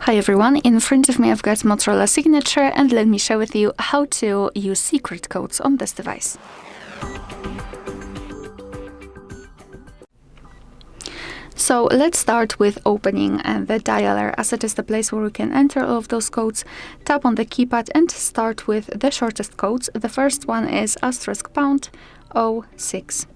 Hi everyone, in front of me I've got Motorola Signature, and let me share with you how to use secret codes on this device. So let's start with opening the dialer, as it is the place where we can enter all of those codes. Tap on the keypad and start with the shortest codes. The first one is *##06#.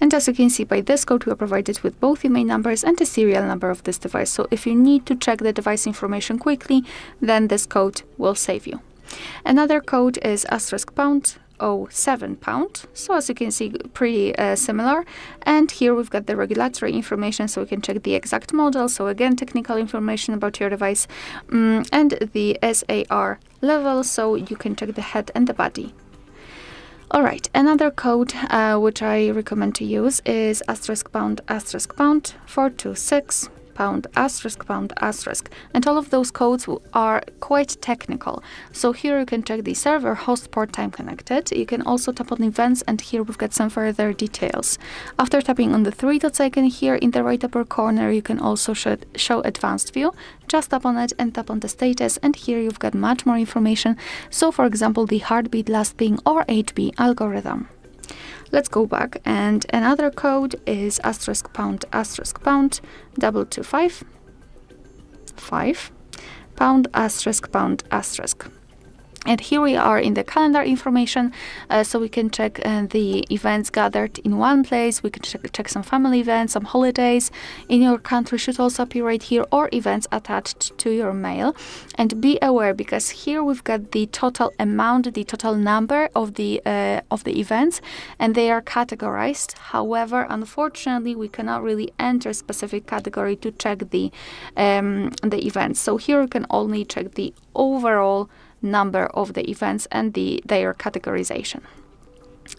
And as you can see, by this code we are provided with both IMEI numbers and the serial number of this device. So if you need to check the device information quickly, then this code will save you. Another code is *##07#. So as you can see, pretty similar. And here we've got the regulatory information, so we can check the exact model. So again, technical information about your device, and the SAR level, so you can check the head and the body. All right, another code which I recommend to use is *##426###. And all of those codes are quite technical. So here you can check the server, host, port, time connected. You can also tap on events, and here we've got some further details. After tapping on the three dots icon here in the right upper corner, you can also show advanced view. Just tap on it and tap on the status, and here you've got much more information. So for example, the heartbeat, last ping, or HB algorithm. Let's go back, and another code is *##225###. And here we are in the calendar information, so we can check the events gathered in one place. We can check some family events, some holidays in your country should also appear right here, or events attached to your mail. And be aware, because here we've got the total amount, the total number of the events, and they are categorized. However, unfortunately, we cannot really enter a specific category to check the events. So here we can only check the overall number of the events and their categorization.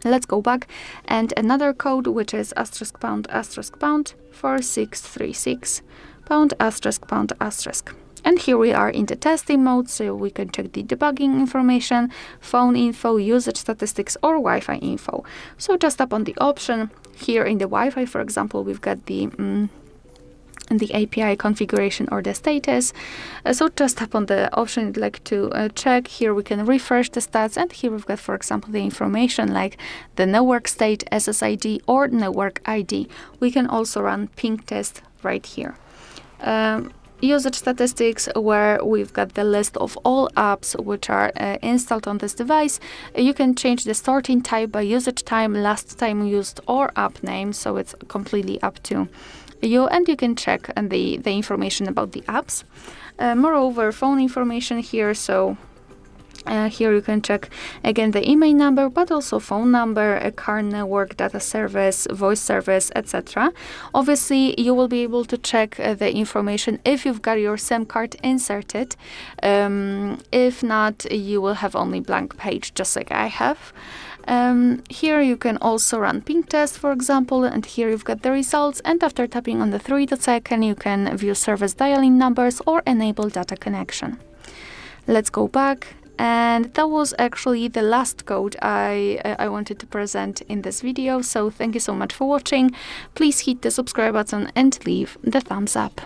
Let's go back, and another code which is *##4636###. And here we are in the testing mode, so we can check the debugging information, phone info, usage statistics, or Wi-Fi info. So just tap on the option. Here in the Wi-Fi, for example, we've got the API configuration or the status. So just tap on the option you'd like to check. Here we can refresh the stats, and here we've got, for example, the information like the network state, SSID, or network ID. We can also run ping test right here. Usage statistics, where we've got the list of all apps which are installed on this device. You can change the sorting type by usage time, last time used, or app name, so it's completely up to you, and you can check the information about the apps. Moreover, phone information here, so here you can check again the IMEI number, but also phone number, a car network, data service, voice service, etc. Obviously, you will be able to check the information if you've got your SIM card inserted. If not, you will have only blank page, just like I have. Here you can also run ping test, for example, and here you've got the results, and after tapping on the three dots icon, you can view service dialing numbers or enable data connection. Let's go back, and that was actually the last code I wanted to present in this video, so thank you so much for watching. Please hit the subscribe button and leave the thumbs up.